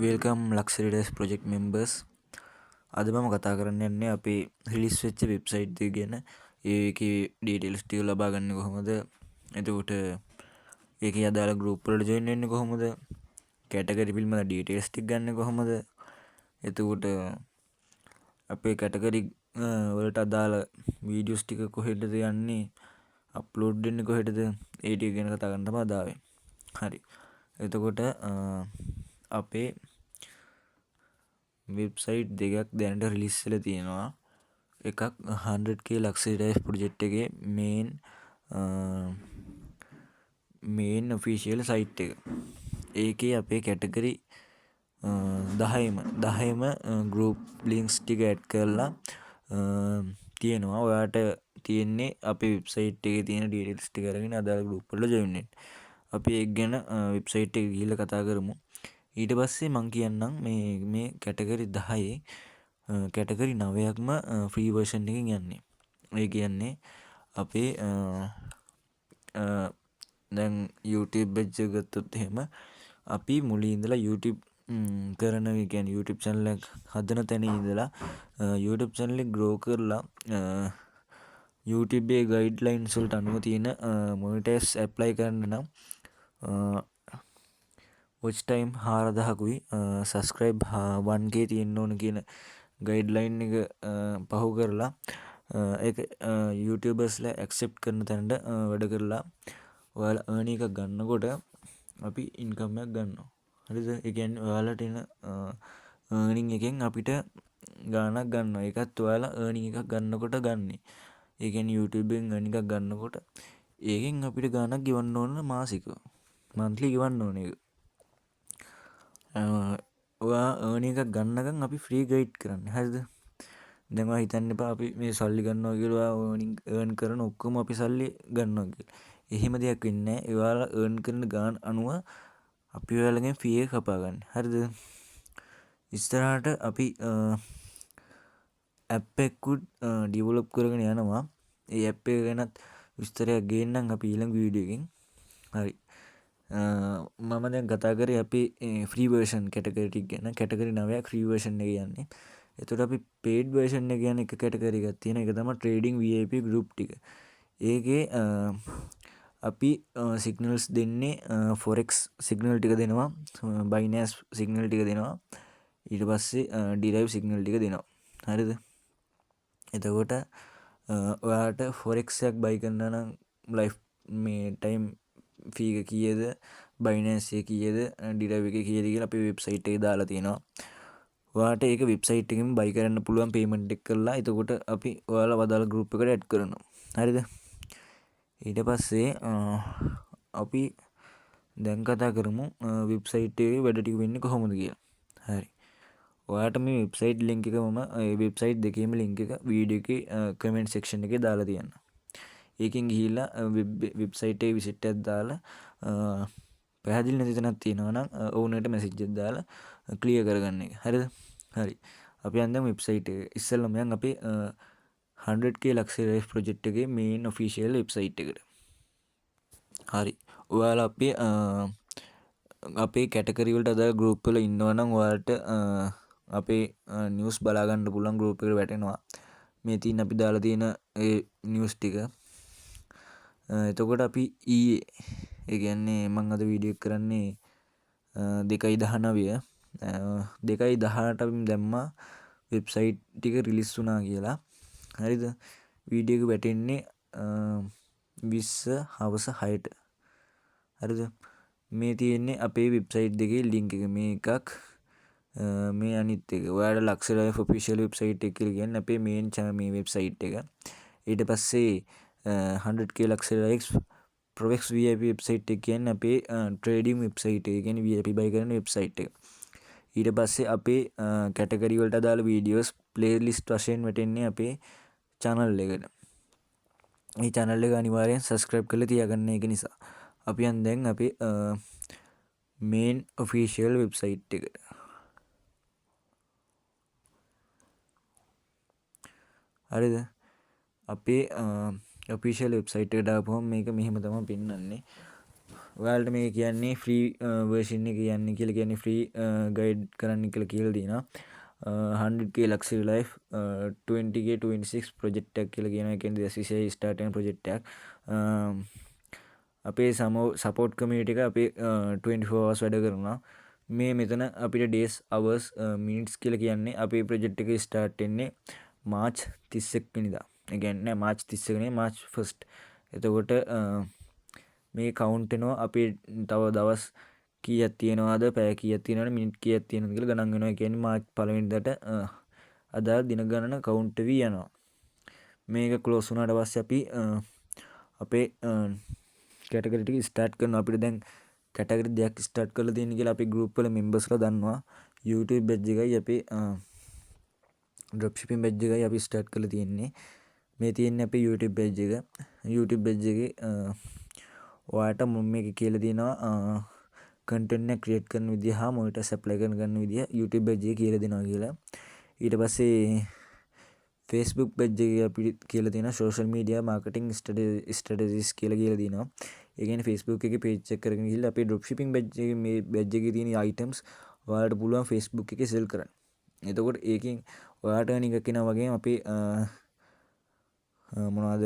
Welcome luxury days project members. අද මම කතා කරන්න යන්නේ අපේ රිලීස් වෙච්ච වෙබ්සයිට් එක ගැන. ඒකේ ඩීටේල්ස් ටික ලබා ගන්න කොහොමද? එතකොට ඒකේ අදාළ ගෲප් වලට ජොයින් වෙන්නේ කොහොමද? කැටගරි පිළිබඳ ඩීටේල්ස් ටික ගන්න කොහොමද? එතකොට අපේ කැටගරි වලට අදාළ වීඩියෝස් ටික කොහෙටද යන්නේ? අප්ලෝඩ් වෙන්නේ කොහෙටද? ඒ ටික ගැන කතා කරන්න තමයි අද ආවේ. හරි. එතකොට අපේ වෙබ්සයිට් දෙකක් දැනට රිලීස් වෙලා තියෙනවා. එකක් 100k ලක්ෂරි ඩේස් ප්‍රොජෙක්ට් එකේ මේන් ඔෆිෂියල් සයිට් එක. ඒකේ අපේ කැටගරි 10ම ගෲප් ලින්ක්ස් ටික ඇඩ් කරලා තියෙනවා. ඔයාට තියෙන්නේ අපේ වෙබ්සයිට් එකේ තියෙන ඩීටේල්ස් ටික අරගෙන අදාළ ගෲප් වලට ජොයින් වෙන්න. අපි ඒක ගැන වෙබ්සයිට් එක ගිහිල්ලා කතා කරමු. ඊට පස්සේ මම කියන්නම් මේ කැටගරි 10 කැටගරි 9ක්ම ෆ්‍රී වර්ෂන් එකකින් යන්නේ. ඒ කියන්නේ අපේ දැන් YouTube page එක ගත්තොත් එහෙම අපි මුලින් ඉඳලා YouTube කරන ඒ කියන්නේ YouTube channel එක හදන තැන ඉඳලා YouTube channel එක grow කරලා YouTube ගයිඩ්ලයින්ස් වලට අනුව තියෙන මොනිටයිස් ඇප්ලයි කරන්න නම් watch time 4000කුයි subscribe 1k තියෙන්න ඕන කියන ගයිඩ්ලයින් එක පහු කරලා ඒක YouTubersලා accept කරන තැනට වැඩ කරලා ඔයාලා earn එකක් ගන්නකොට අපි income එකක් ගන්නවා. හරිද? ඒ කියන්නේ ඔයාලට එන earning එකෙන් අපිට ගාණක් ගන්නවා. ඒකත් ඔයාලා earning එකක් ගන්නකොට ගන්නෙ. ඒ කියන්නේ YouTube එකෙන් earning එකක් ගන්නකොට ඒකෙන් අපිට ගාණක් ගෙවන්න ඕන මාසිකව. monthly ගෙවන්න ඕන ඒක. ඔයා earning එකක් ගන්නකම් අපි free guide කරන්නේ. හරිද? දැන් ඔයා හිතන්න එපා අපි මේ සල්ලි ගන්නවා කියලා ඔයා earn කරන ඔක්කොම අපි සල්ලි ගන්නවා කියලා. එහෙම දෙයක් වෙන්නේ නැහැ. ඔයාලා earn කරන ගාණ අනුව අපි ඔයාලගෙන් fee එක කපා ගන්න. හරිද? ඉස්සරහට අපි app එකකුත් develop කරගෙන යනවා. ඒ app එක ගැනත් විස්තරයක් ගේන්නම් අපි ඊළඟ වීඩියෝ එකෙන්. හරි. මම දැන් කතා කරේ අපි ෆ්‍රී වර්ෂන් කැටගරි ටික ගැන. කැටගරි 9ක් ෆ්‍රී වර්ෂන් එක යන්නේ. එතකොට අපි paid version එක ගැන එක කැටගරි එකක් තියෙනවා. ඒක තමයි trading VIP group ටික. ඒකේ අපි signals දෙන්නේ forex signal ටික දෙනවා, binance signal ටික දෙනවා. ඊට පස්සේ derive signal ටික දෙනවා. හරිද? එතකොට ඔයාට forex එකක් buy කරන්න නම් life මේ time fee එක කීයද, Binance එක කීයද, derive එක කීයද කියලා අපේ වෙබ්සයිට් එකේ දාලා තියෙනවා. ඔයාට ඒක වෙබ්සයිට් එකෙන් buy කරන්න පුළුවන් payment එක කරලා එතකොට අපි ඔයාලා වදාළ group එකට add කරනවා. හරිද? ඊට පස්සේ අපි දැන් කතා කරමු වෙබ්සයිට් එකේ වැඩ ටික වෙන්නේ කොහොමද කියලා. හරි. ඔයාට මේ වෙබ්සයිට් link එක මම වෙබ්සයිට් දෙකේම link එක වීඩියෝ එකේ comment section එකේ දාලා තියන්න. ඒකෙන් ගිහිල්ලා වෙබ්සයිට් එකේ visit එකක් දාලා පැහැදිලි නැති තැනක් තියෙනවා නම් ඕනට message එකක් දාලා clear කරගන්න එක. හරිද? හරි. අපි යන්නම් වෙබ්සයිට් එක. ඉස්සෙල්ලාම යන් අපේ 100k ලක්ෂරි ඩේස් ප්‍රොජෙක්ට් එකේ main official වෙබ්සයිට් එකට. හරි. ඔයාලා අපේ කැටගරි වලට අදාළ group වල ඉන්නවා නම් ඔයාලට අපේ news බලා ගන්න පුළුවන් group එකට වැටෙනවා. මේ තියෙන අපි දාලා තියෙන ඒ news ටික. එතකොට අපි ඊයේ ඒ කියන්නේ මම අද වීඩියෝ එක කරන්නේ 2/19 2/18ට අපි දැම්මා වෙබ්සයිට් ටික රිලීස් වුණා කියලා. හරිද? වීඩියෝ එක වැටෙන්නේ 20 හවස 6ට. හරිද? මේ තියෙන්නේ අපේ වෙබ්සයිට් දෙකේ link එක. මේ එකක් මේ අනිත් එක. ඔයාලා ලක්ෂරි ලයිෆ් official වෙබ්සයිට් එක කියලා කියන්නේ අපේ main channel මේ වෙබ්සයිට් එක. ඊට පස්සේ 100k luxury life Provex VIP website එක කියන්නේ අපේ trading වෙබ්සයිට් එක. කියන්නේ VIP buy කරන වෙබ්සයිට් එක. ඊට පස්සේ අපේ කැටගරි වලට අදාළ වීඩියෝස් playlist වශයෙන් වැටෙන්නේ අපේ channel එකට. මේ channel එක අනිවාර්යෙන් subscribe කරලා තියාගන්න. ඒක නිසා අපි යන් දැන් අපේ main official website එකට. හරිද? අපේ official website එකට ආපුවම මේක මෙහෙම තමයි පෙන්වන්නේ. ඔයාලට මේ කියන්නේ ෆ්‍රී වර්ෂන් එක කියන්නේ කියලා කියන්නේ ෆ්‍රී ගයිඩ් කරන්න කියලා තියෙනවා. 100k luxury life 20k 26 project එකක් කියලා කියනවා. ඒ කියන්නේ 2020 ස්ටාර්ට් වෙන ප්‍රොජෙක්ට් එකක්. අපේ සපෝට් කමියුනිටි එක අපේ 24 hours වැඩ කරනවා. මේ මෙතන අපිට days hours minutes කියලා කියන්නේ අපේ ප්‍රොජෙක්ට් එක ස්ටාර්ට් වෙන්නේ මාර්ච් 31 වෙනිදා. ඒ කියන්නේ මාර්ච් 31 නේ මාර්ච් 1st. එතකොට මේ කවුන්ට් වෙනවා අපේ තව දවස් කීයක් තියෙනවද, පැය කීයක් තියෙනවද, මිනිත් කීයක් තියෙනවද කියලා ගණන් වෙනවා. ඒ කියන්නේ මාර්ච් 1 වෙනිදාට අදාළ දින ගණන කවුන්ට් වෙවි යනවා. මේක ක්ලෝස් වුණාට පස්සේ අපි අපේ කැටගරි ටික ස්ටාර්ට් කරනවා. අපිට දැන් කැටගරි දෙයක් ස්ටාර්ට් කරලා තියෙන කියලා අපි ගෲප් වල මෙම්බර්ස්ලා දන්නවා. YouTube බැජ් එකයි අපේ ඩ්‍රොප් shipping බැජ් එකයි අපි ස්ටාර්ට් කරලා තියෙන්නේ. මේ තියෙන්නේ අපේ YouTube බැජ් එක. YouTube බැජ් එකේ ඔයාලට මම මේක කියලා දෙනවා කන්ටෙන්ට් එක ක්‍රියේට් කරන විදිහ හා මොනිටයිස් ඇප්ලයි කරන ගන්න විදිහ YouTube බැජ් එකේ කියලා දෙනවා කියලා. ඊට පස්සේ Facebook බැජ් එකේ අපි කියලා තියෙනවා social media marketing strategies කියලා දෙනවා. ඒ කියන්නේ Facebook එකේ page එක කරගෙන ගිහලා අපේ drop shipping බැජ් එකේ මේ බැජ් එකේ තියෙන items ඔයාලට පුළුවන් Facebook එකේ sell කරන්න. එතකොට ඒකෙන් ඔයාලට earning එකක් එනවා වගේම අපේ මොනවද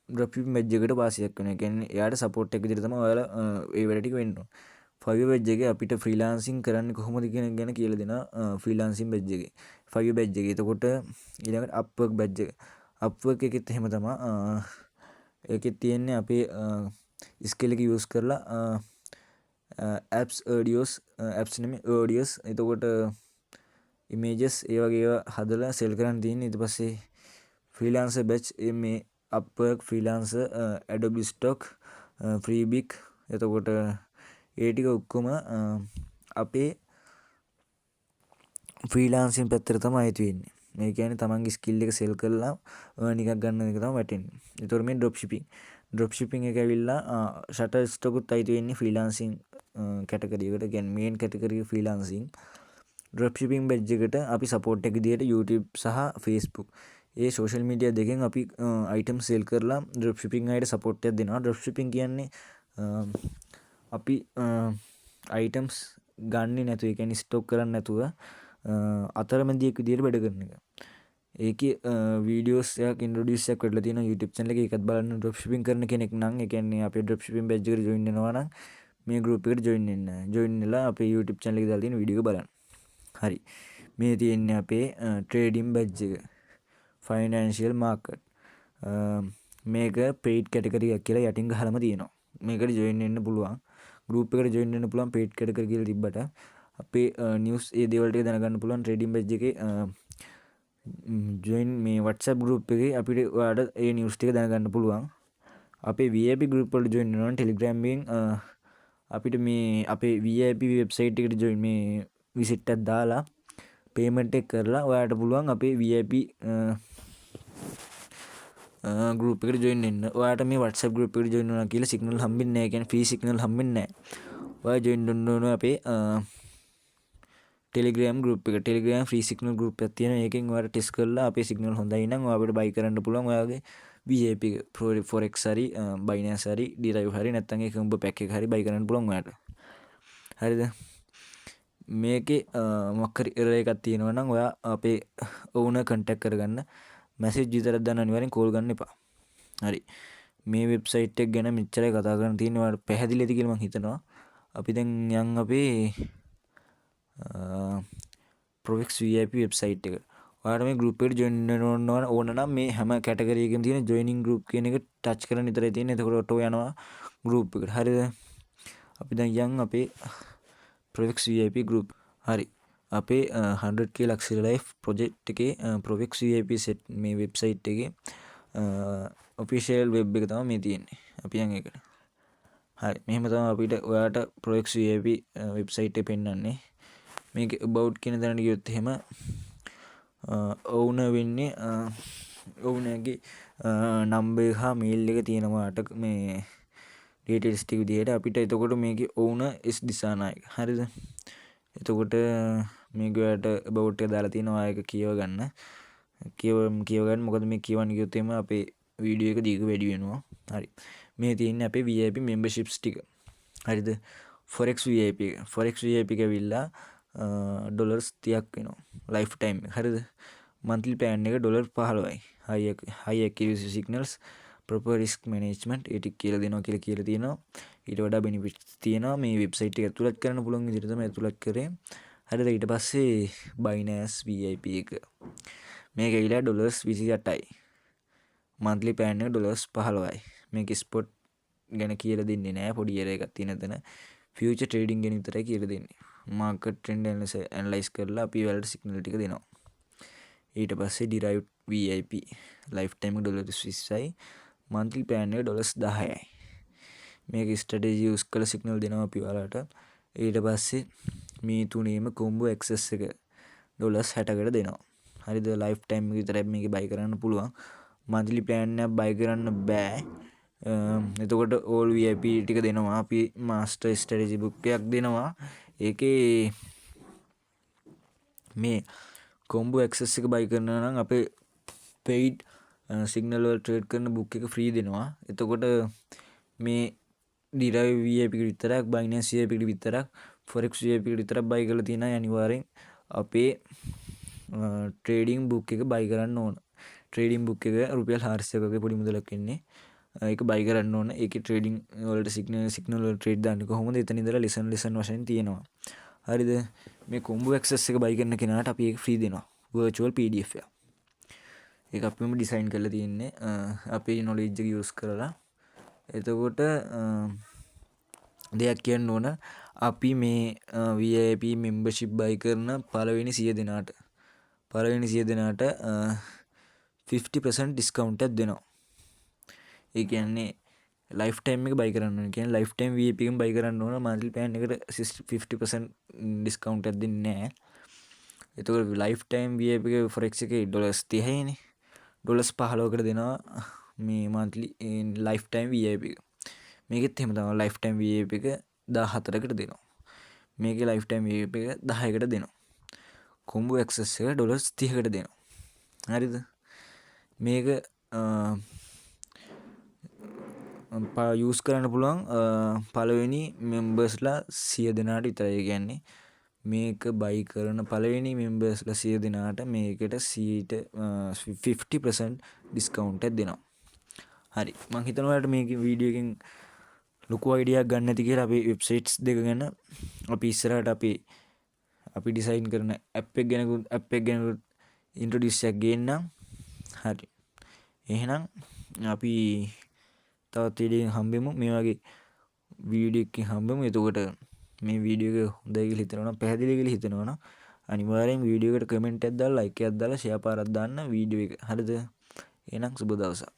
drop shipping බැජ් එකට වාසියක් වෙනවා. ඒ කියන්නේ එයාට support එක විදිහට තමයි ඔයාලා ඒ වැඩ ටික වෙන්න ඕන. Fiverr බැජ් එකේ අපිට freelancing කරන්න කොහොමද කියන එක ගැන කියලා දෙනවා freelancing බැජ් එකේ. Fiverr බැජ් එකේ. එතකොට ඊළඟට Upwork බැජ් එක. Upwork එකෙත් එහෙම තමයි. ඒකෙත් තියෙන්නේ අපේ skill එක use කරලා apps audios apps නෙමෙයි audios. එතකොට images ඒ වගේ ඒවා හදලා sell කරන්න තියෙන්නේ. ඊට පස්සේ freelancer batch මේ Upwork freelancer Adobe stock freebie. එතකොට ඒ ටික ඔක්කොම අපේ ෆ්‍රීලාන්සින් පැත්තට තමයි අයිති වෙන්නේ. මේ කියන්නේ තමන්ගේ ස්කිල් එක සෙල් කරලා earn එකක් ගන්න එක තමයි වැටෙන්නේ. ඒතකොට මේ drop shipping එක ඇවිල්ලා shutter stock උත් අයිති වෙන්නේ ෆ්‍රීලාන්සින් කැටගරි එකට. කියන්නේ මේන් කැටගරි එක ෆ්‍රීලාන්සින්. drop shipping බැජ් එකට අපි සපෝට් එක විදියට YouTube සහ Facebook ඒ social media දෙකෙන් අපි item sell කරලා drop shipping අයට support එකක් දෙනවා. drop shipping කියන්නේ අපි items ගන්නේ නැතුව, ඒ කියන්නේ ස්ටොක් කරන්නේ නැතුව අතරමැදියෙක් විදියට වැඩ කරන එක. ඒකේ වීඩියෝස් එකක් ඉන්ට්‍රොඩියුස් එකක් කරලා තියෙනවා YouTube channel එකේ. ඒකත් බලන්න drop shipping කරන කෙනෙක් නම්, ඒ කියන්නේ අපේ drop shipping badge එකට join වෙනවා නම් මේ group එකට join වෙන්න. join වෙලා අපේ YouTube channel එකේ දාලා තියෙන වීඩියෝ එක බලන්න. හරි. මේ තියෙන්නේ අපේ trading badge එක. financial market. මේක paid category එකක් කියලා යටින් ගහලම තියෙනවා. මේකට join වෙන්න පුළුවන්. group එකට join වෙන්න පුළුවන් paid category කියලා තිබ්බට අපේ news ඒ දේවල් ටික දැනගන්න පුළුවන් trading badge එකේ join මේ WhatsApp group එකේ අපිට ඔයාලට ඒ news ටික දැනගන්න පුළුවන්. අපේ VIP group වලට join වෙනවා නම් Telegram එකෙන් අපිට මේ අපේ VIP website එකට join මේ visit එකක් දාලා payment එක කරලා ඔයාලට පුළුවන් අපේ VIP group එකට join වෙන්න. ඔයාලට මේ WhatsApp group එකට join වෙනවා කියලා signal හම්බෙන්නේ නැහැ. කියන්නේ free signal හම්බෙන්නේ නැහැ. ඔයා join වෙන්න ඕන අපේ Telegram group එක. Telegram free signal group එකක් තියෙනවා. ඒකෙන් ඔයාලා ටෙස්ට් කරලා අපේ signal හොඳයි නම් ඔයාලට buy කරන්න පුළුවන් ඔයාගේ VIP එක. Forex හරි Binance හරි Derive හරි නැත්නම් ඒ combo pack එක හරි buy කරන්න පුළුවන් ඔයාලට. හරිද? මේකේ මොකක් හරි error එකක් තියෙනවා නම් ඔයා අපේ owner contact කරගන්න. message විතරක් දාන්න, අනිවාර්යෙන් call ගන්න එපා. හරි. මේ website එක ගැන මෙච්චරයි කතා කරන්න තියෙන්නේ. ඔයාලට පැහැදිලිද කියලා මම හිතනවා. අපි දැන් යන් අපේ Provex VIP website එක. ඔයාලට මේ group එකට join වෙන්න ඕන නම් මේ හැම category එකකම තියෙන joining group කියන එක touch කරන් විතරයි තියෙන්නේ. එතකොට ඔටෝ යනවා group එකට. හරිද? අපි දැන් යන් අපේ Provex VIP group. හරි. අපේ 100k luxury life project එකේ Provex VIP set මේ website එකේ official web එක තමයි මේ තියෙන්නේ. අපි යන් ඒකට. හරි. මෙහෙම තමයි අපිට ඔයාලට Provex VIP website එක පෙන්වන්නේ. මේක about කියන තැනට ගියොත් එහෙම owner වෙන්නේ ownerගේ number හා mail එක තියෙනවා අට මේ details ටික විදියට අපිට. එතකොට මේකේ owner S දිසානායක. හරිද? එතකොට මේක ඔයාලට about එක දාලා තියෙනවා. ඒක කියව ගන්න. කියව ගන්න. මොකද මේ කියවන්න ගියොත් එහෙම අපේ වීඩියෝ එක දීර්ඝ වැඩි වෙනවා. හරි. මේ තියෙන්නේ අපේ VIP memberships ටික. හරිද? Forex VIP එක. Forex VIP එක ඇවිල්ලා ඩොලර්ස් 30ක් වෙනවා. ලයිෆ් ටයිම් එක. හරිද? monthly plan එක ඩොලර් 15යි. high accuracy signals, proper risk management ඒ ටික කියලා දෙනවා කියලා තියෙනවා. ඊට වඩා benefits තියෙනවා. මේ වෙබ්සයිට් එක ඇතුළත් කරන්න පුළුවන් විදිහට තමයි ඇතුළත් කරේ. හරිද? ඊට පස්සේ Binance VIP එක. මේක ඇවිල්ලා ඩොලර්ස් 28යි. monthly plan එක ඩොලර්ස් 15යි. මේක ස්පොට් ගැන කියලා දෙන්නේ නැහැ. පොඩි error එකක් තියෙන තැන. future trading ගැන විතරයි කියලා දෙන්නේ. market trend analyze කරලා අපි ඔයාලට signal ටික දෙනවා. ඊට පස්සේ derived VIP lifetime ඩොලර් 20යි. monthly plan එක ඩොලර්ස් 10යි. මේක strategy use කරලා signal දෙනවා අපි ඔයාලට. ඊට පස්සේ මේ තුනේම combo access එක ඩොලර්ස් 60කට දෙනවා. හරිද? lifetime එක විතරයි මේක buy කරන්න පුළුවන්. monthly plan එක buy කරන්න බෑ. එතකොට all VIP ටික දෙනවා. අපි master strategy book එකක් දෙනවා. ඒකේ මේ combo access එක buy කරනවා නම් අපේ paid signal වල trade කරන book එක free දෙනවා. එතකොට මේ derived VIP එකට විතරක්, Binance VIP එකට විතරක්, Forex VIP එකට විතරක් buy කරලා තියෙනවා. අනිවාර්යෙන් අපේ trading book එක buy කරන්න ඕන. trading book එක රුපියල් 400ක වගේ පොඩි මුදලක් එන්නේ. ඒක buy කරන්න ඕන. ඒකේ trading වලට signal වල trade දාන්නේ කොහොමද? එතන ඉඳලා lesson වශයෙන් තියෙනවා. හරිද? මේ combo access එක buy කරන කෙනාට අපි ඒක free දෙනවා. virtual PDF එක. ඒක අපිම design කරලා තියෙන්නේ අපේ knowledge එක use කරලා. එතකොට දෙයක් කියන්න ඕන. අපි මේ VIP membership buy කරන පළවෙනි 100 දෙනාට 50% discount එකක් දෙනවා. ඒ කියන්නේ lifetime එක buy කරන්න ඕන. කියන්නේ lifetime VIP එකෙන් buy කරන්න ඕන. monthly plan එකට 50% discount එකක් දෙන්නේ නැහැ. එතකොට lifetime VIP එක forex එකේ ඩොලර්ස් 30යිනේ. ඩොලර්ස් 15කට දෙනවා මේ monthly lifetime VIP එක. මේකෙත් එහෙම තමයි lifetime VIP එක 14කට දෙනවා. මේකේ lifetime VIP එක 10කට දෙනවා. combo access එක ඩොලර්ස් 30කට දෙනවා. හරිද? මේක use කරන්න පුළුවන් පළවෙනි members ලා 100 දෙනාට විතරයි. කියන්නේ මේක buy කරන පළවෙනි members ලා 100 දෙනාට මේකට 50% discount එකක් දෙනවා. හරි. මම හිතනවා ඔයාලට මේ වීඩියෝ එකෙන් ලොකු idea එකක් ගන්න ඇති කියලා. අපි websites දෙක ගැන අපි ඉස්සරහට අපි design කරන app එක ගැන introduce එකක් ගේන්නම්. හරි. එහෙනම් අපි තවත් වීඩියෝ එකකින් හම්බෙමු. මේ වගේ වීඩියෝ එකකින් හම්බෙමු. එතකොට මේ වීඩියෝ එක හොඳයි කියලා හිතනවා නම්, පැහැදිලි කියලා හිතනවා නම් අනිවාර්යෙන් වීඩියෝ එකට කමෙන්ට් එකක් දාලා, ලයික් එකක් දාලා, ෂෙයා පාරක් දාන්න වීඩියෝ එක. හරිද? එහෙනම් සුබ දවසක්.